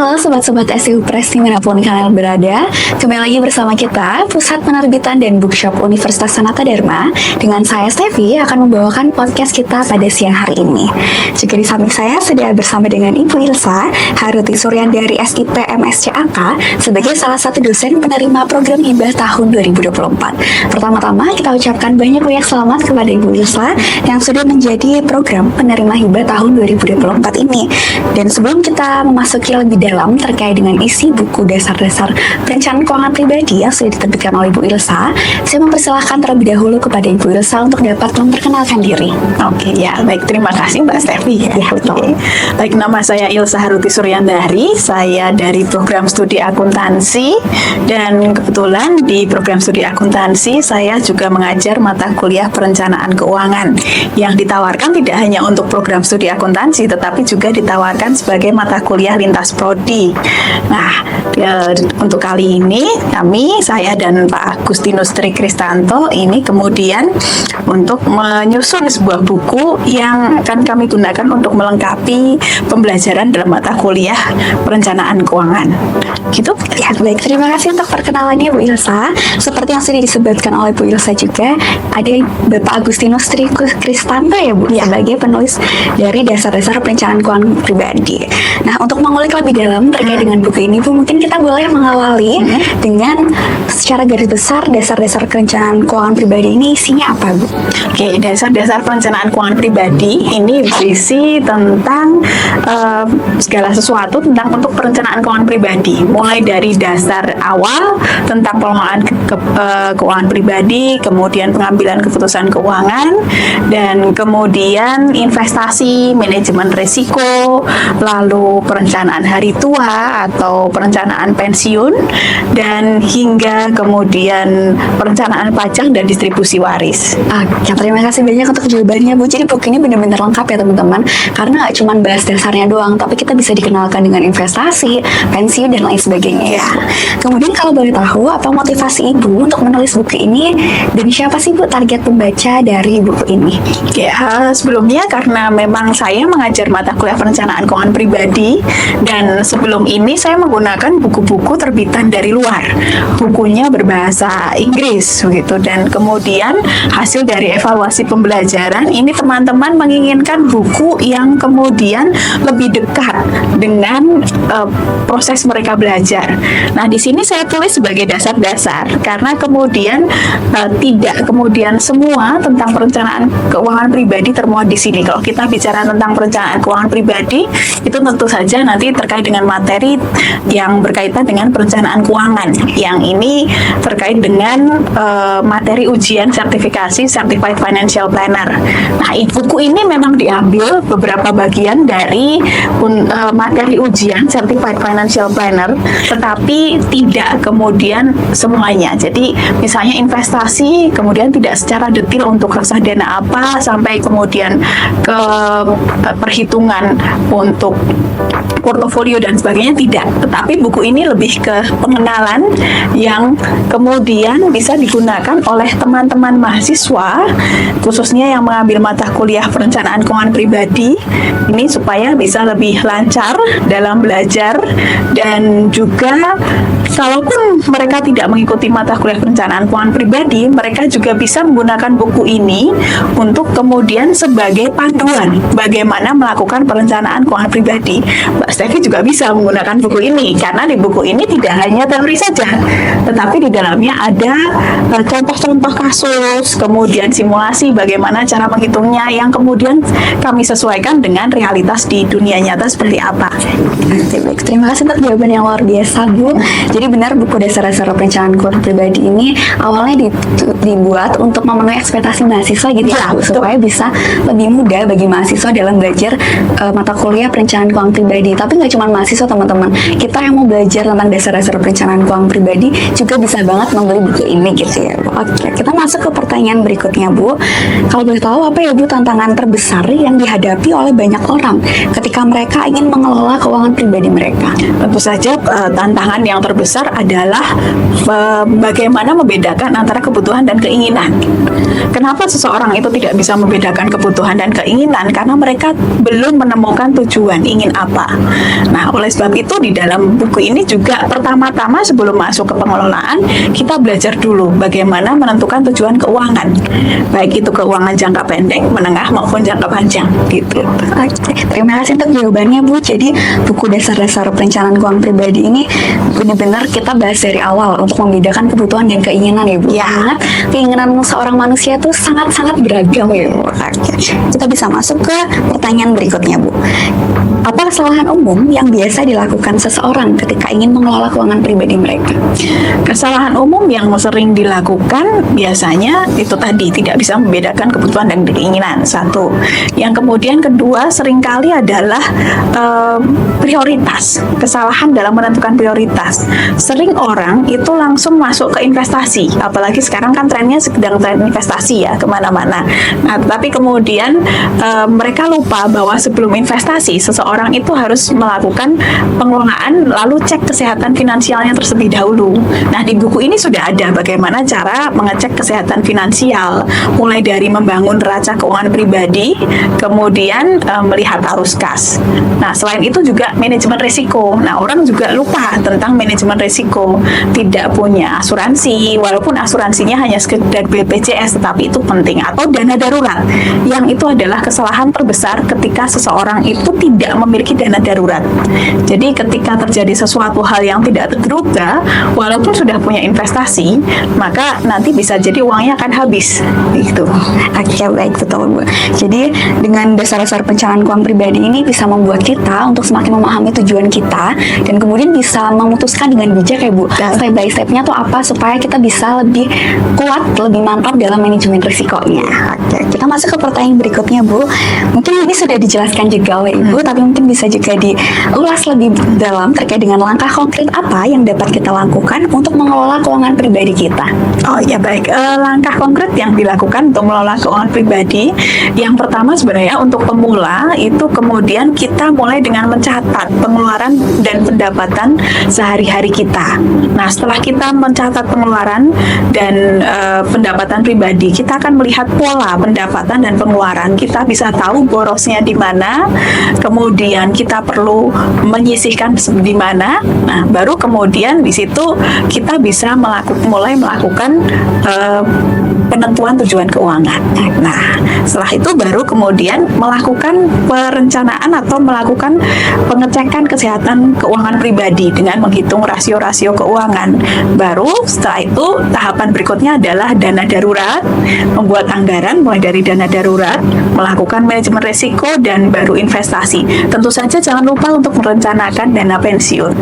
Halo sobat-sobat STU Press dimanapun kalian berada. Kembali lagi bersama kita, Pusat Penerbitan dan Bookshop Universitas Sanata Dharma. Dengan saya Stevi akan membawakan podcast kita pada siang hari ini. Juga di samping saya sudah bersama dengan Ibu Ilsa Haruti Suryandari SIP MSCAK sebagai salah satu dosen penerima program hibah tahun 2024. Pertama-tama kita ucapkan banyak selamat kepada Ibu Ilsa yang sudah menjadi program penerima hibah tahun 2024 ini. Dan sebelum kita memasuki lebih dalam terkait dengan isi buku dasar-dasar perencanaan keuangan pribadi yang sudah diterbitkan oleh Ibu Ilsa, saya mempersilahkan terlebih dahulu kepada Ibu Ilsa untuk dapat memperkenalkan diri. Oke, ya, baik, terima kasih Mbak Stevi. Ya, betul. Baik, nama saya Ilsa Haruti Suryandari, saya dari program studi akuntansi, dan kebetulan di program studi akuntansi saya juga mengajar mata kuliah perencanaan keuangan yang ditawarkan tidak hanya untuk program studi akuntansi, tetapi juga ditawarkan sebagai mata kuliah lintas prodi. Nah, untuk kali ini saya dan Pak Agustinus Tri Kristanto ini kemudian untuk menyusun sebuah buku yang akan kami gunakan untuk melengkapi pembelajaran dalam mata kuliah perencanaan keuangan. Gitu? Ya, baik. Terima kasih untuk perkenalannya Bu Ilsa. Seperti yang sudah disebutkan oleh Bu Ilsa juga, ada Bapak Agustinus Tri Kristanto ya Bu, sebagai penulis dari dasar-dasar perencanaan keuangan pribadi. Nah, untuk mengulik lebih dalam terkait dengan buku ini Bu, mungkin kita boleh mengawali dengan secara garis besar dasar-dasar perencanaan keuangan pribadi ini isinya apa Bu? Oke, dasar-dasar perencanaan keuangan pribadi ini berisi tentang segala sesuatu tentang untuk perencanaan keuangan pribadi, mulai dari dasar awal tentang pengelolaan keuangan pribadi, kemudian pengambilan keputusan keuangan, dan kemudian investasi, manajemen risiko, lalu perencanaan hari tua atau perencanaan pensiun, dan hingga kemudian perencanaan pajak dan distribusi waris. Oke, terima kasih banyak untuk jawabannya Bu. Jadi buku ini benar-benar lengkap ya teman-teman, karena nggak cuma bahas dasarnya doang, tapi kita bisa dikenalkan dengan investasi, pensiun, dan lain sebagainya ya. Kemudian kalau boleh tahu, apa motivasi Ibu untuk menulis buku ini, dan siapa sih Bu target pembaca dari buku ini? Ya, sebelumnya karena memang saya mengajar mata kuliah perencanaan keuangan pribadi, dan sebelum ini saya menggunakan buku-buku terbitan dari luar, bukunya berbahasa Inggris begitu, dan kemudian hasil dari evaluasi pembelajaran ini teman-teman menginginkan buku yang kemudian lebih dekat dengan proses mereka belajar. Nah, di sini saya tulis sebagai dasar-dasar karena kemudian tidak kemudian semua tentang perencanaan keuangan pribadi termuat di sini. Kalau kita bicara tentang perencanaan keuangan pribadi, itu tentu saja nanti terkait dengan materi yang berkaitan dengan perencanaan keuangan. Yang ini terkait dengan materi ujian sertifikasi Certified Financial Planner. Nah, buku ini memang diambil beberapa bagian dari materi ujian Certified Financial Planner, tetapi tidak kemudian semuanya. Jadi, misalnya investasi, kemudian tidak secara detail untuk reksadana apa, sampai kemudian ke perhitungan untuk portofolio dan sebagainya, tidak. Tetapi buku ini lebih ke pengenalan yang kemudian bisa digunakan oleh teman-teman mahasiswa, khususnya yang mengambil mata kuliah perencanaan keuangan pribadi ini, supaya bisa lebih lancar dalam belajar, dan juga kalaupun mereka tidak mengikuti mata kuliah perencanaan keuangan pribadi, mereka juga bisa menggunakan buku ini untuk kemudian sebagai panduan bagaimana melakukan perencanaan keuangan pribadi. Mbak Stevi juga bisa menggunakan buku ini karena di buku ini tidak hanya teori saja, tetapi di dalamnya ada contoh-contoh kasus, kemudian simulasi bagaimana cara menghitungnya yang kemudian kami sesuaikan dengan realitas di dunia nyata seperti apa. Baik, terima kasih untuk jawaban yang luar biasa Bu. Jadi benar buku dasar-dasar perencanaan keuangan pribadi ini awalnya dibuat untuk memenuhi ekspektasi mahasiswa gitu ya Bu, supaya bisa lebih mudah bagi mahasiswa dalam belajar mata kuliah perencanaan keuangan pribadi. Tapi nggak cuma mahasiswa teman-teman, kita yang mau belajar tentang dasar-dasar perencanaan keuangan pribadi juga bisa banget membeli buku ini gitu ya Bu. Oke, kita masuk ke pertanyaan berikutnya Bu. Kalau boleh tahu, apa ya Bu tantangan terbesar yang dihadapi oleh banyak orang ketika mereka ingin mengelola keuangan pribadi mereka? Tentu saja tantangan yang terbesar terbesar adalah bagaimana membedakan antara kebutuhan dan keinginan. Kenapa seseorang itu tidak bisa membedakan kebutuhan dan keinginan? Karena mereka belum menemukan tujuan ingin apa. Nah, oleh sebab itu di dalam buku ini juga pertama-tama sebelum masuk ke pengelolaan, kita belajar dulu bagaimana menentukan tujuan keuangan. Baik itu keuangan jangka pendek, menengah maupun jangka panjang gitu. Oke, terima kasih untuk jawabannya Bu. Jadi buku dasar-dasar perencanaan keuangan pribadi ini benar-benar kita bahas dari awal untuk membedakan kebutuhan dan keinginan ya Bu. Ya. Karena keinginan seorang manusia itu sangat-sangat beragam ya Bu. Oke. Kita bisa masuk ke pertanyaan berikutnya Bu. Apa kesalahan umum yang biasa dilakukan seseorang ketika ingin mengelola keuangan pribadi mereka? Kesalahan umum yang sering dilakukan biasanya itu tadi tidak bisa membedakan kebutuhan dan keinginan. Satu. Yang kemudian kedua seringkali adalah prioritas. Kesalahan dalam menentukan prioritas. Sering orang itu langsung masuk ke investasi. Apalagi sekarang kan trennya sedang tren investasi ya kemana-mana. Nah, tapi kemudian mereka lupa bahwa sebelum investasi seseorang itu harus melakukan pengelolaan lalu cek kesehatan finansialnya terlebih dahulu. Nah, di buku ini sudah ada bagaimana cara mengecek kesehatan finansial, mulai dari membangun neraca keuangan pribadi, kemudian melihat arus kas. Nah, selain itu juga manajemen risiko. Nah, orang juga lupa tentang manajemen risiko. Tidak punya asuransi, walaupun asuransinya hanya sekedar BPJS, tetapi itu penting. Atau dana darurat, yang itu adalah kesalahan terbesar ketika seseorang itu tidak memiliki dana darurat. Jadi ketika terjadi sesuatu hal yang tidak terduga, walaupun sudah punya investasi, maka nanti bisa jadi uangnya akan habis. Gitu. Oke, baik, betul Bu. Jadi dengan dasar-dasar perencanaan keuangan pribadi ini bisa membuat kita untuk semakin memahami tujuan kita dan kemudian bisa memutuskan dengan bijak ya Bu. Step by stepnya tuh apa supaya kita bisa lebih kuat, lebih mantap dalam manajemen risikonya. Oke, kita masuk ke pertanyaan berikutnya Bu. Mungkin ini sudah dijelaskan juga oleh Ibu, tapi mungkin bisa juga diulas lebih dalam terkait dengan langkah konkret apa yang dapat kita lakukan untuk mengelola keuangan pribadi kita. Oh ya baik, langkah konkret yang dilakukan untuk mengelola keuangan pribadi, yang pertama sebenarnya untuk pemula itu kemudian kita mulai dengan mencatat pengeluaran dan pendapatan sehari-hari kita. Nah, setelah kita mencatat pengeluaran dan pendapatan pribadi, kita akan melihat pola pendapatan dan pengeluaran. Kita bisa tahu borosnya di mana, kemudian kita perlu menyisihkan di mana. Nah, baru kemudian di situ kita bisa mulai melakukan penentuan tujuan keuangan. Nah, setelah itu baru kemudian melakukan perencanaan atau melakukan pengecekan kesehatan keuangan pribadi dengan menghitung rasio-rasio keuangan. Baru setelah itu tahapan berikutnya adalah dana darurat, membuat anggaran mulai dari dana darurat, melakukan manajemen risiko, dan baru investasi. Tentu saja jangan lupa untuk merencanakan dana pensiun.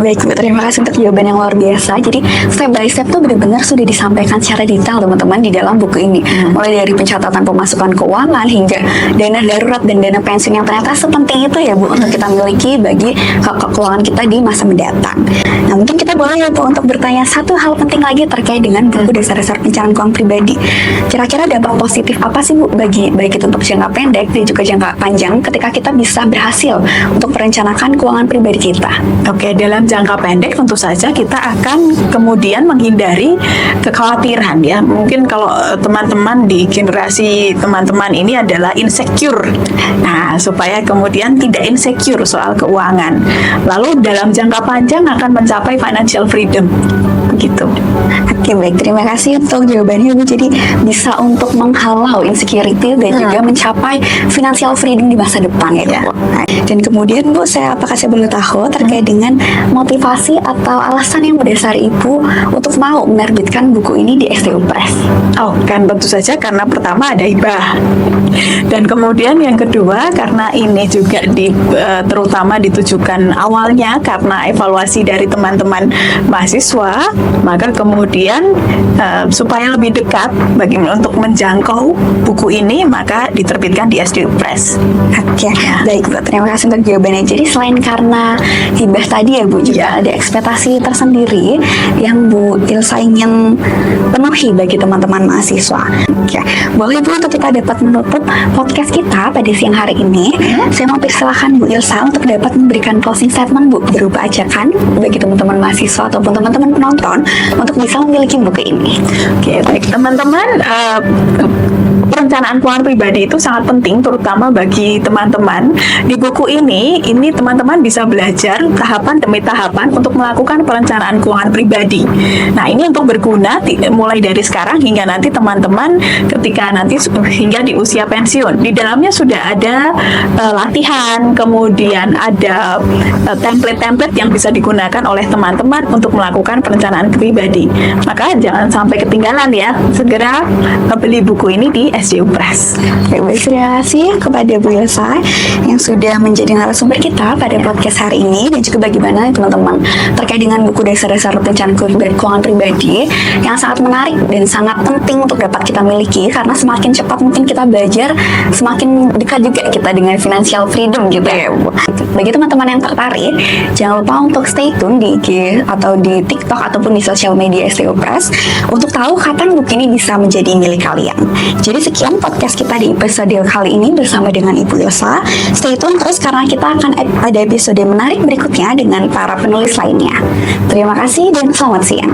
Baik Bu, terima kasih untuk jawaban yang luar biasa. Jadi step by step tuh benar-benar sudah disampaikan secara detail teman-teman di dalam buku ini. Mulai dari pencatatan pemasukan keuangan hingga dana darurat dan dana pensiun yang ternyata sepenting itu ya Bu untuk kita miliki bagi keuangan kita di masa mendatang. Nah, mungkin kita boleh ya Bu untuk bertanya satu hal penting lagi terkait dengan buku dasar-dasar perencanaan keuangan pribadi. Kira-kira dampak positif apa sih Bu bagi baik itu untuk jangka pendek dan juga jangka panjang ketika kita bisa berhasil untuk merencanakan keuangan pribadi kita? Oke, dalam jangka pendek tentu saja kita akan kemudian menghindari kekhawatiran ya. Mungkin kalau teman-teman di generasi teman-teman ini adalah insecure. Nah, supaya kemudian tidak insecure soal keuangan. Lalu dalam jangka panjang akan mencapai financial freedom. Begitu. Oke, baik, terima kasih untuk jawabannya Bu. Jadi bisa untuk menghalau insecurity dan juga mencapai financial freedom di masa depan ya Bu. Nah, dan kemudian Bu, apakah saya boleh tahu terkait dengan motivasi atau alasan yang mendasari Ibu untuk mau menerbitkan buku ini di STU Press? Oh, kan tentu saja karena pertama ada hibah. Dan kemudian yang kedua karena ini juga terutama ditujukan awalnya karena evaluasi dari teman-teman mahasiswa, maka kemudian supaya lebih dekat untuk menjangkau buku ini maka diterbitkan di STU Press. Oke, baik Bu, terima kasih untuk jawabannya. Jadi selain karena hibah tadi ya Bu, juga ada ekspektasi tersendiri yang Bu Ilsa ingin penuhi bagi teman-teman mahasiswa. Oke, boleh Bu untuk kita dapat menutup podcast kita pada siang hari ini. Saya mau persilahkan Bu Ilsa untuk dapat memberikan closing statement Bu berupa ajakan bagi teman-teman mahasiswa ataupun teman-teman penonton untuk bisa memiliki buku ini. Oke, baik teman-teman, perencanaan keuangan pribadi itu sangat penting terutama bagi teman-teman. Di buku ini teman-teman bisa belajar tahapan demi tahapan untuk melakukan perencanaan keuangan pribadi. Nah, ini untuk berguna mulai dari sekarang hingga nanti teman-teman ketika nanti hingga di usia pensiun. Di dalamnya sudah ada latihan, kemudian ada template-template yang bisa digunakan oleh teman-teman untuk melakukan perencanaan pribadi. Maka jangan sampai ketinggalan ya. Segera beli buku ini di SJU Press. Baik, terima kasih kepada Bu Yelsa yang sudah menjadi narasumber kita pada podcast hari ini, dan juga bagaimana teman-teman terkait dengan buku dasar-dasar perencanaan keuangan pribadi yang sangat menarik dan sangat penting untuk dapat kita miliki, karena semakin cepat mungkin kita belajar, semakin dekat juga kita dengan financial freedom gitu ya Bu. Bagi teman-teman yang tertarik, jangan lupa untuk stay tune di IG atau di TikTok ataupun di sosial media SJU Press untuk tahu kapan buku ini bisa menjadi milik kalian. Jadi sekian podcast kita di episode kali ini bersama dengan Ibu Yelsa. Stay tune terus karena kita akan ada episode menarik berikutnya dengan para penulis lainnya. Terima kasih dan selamat siang.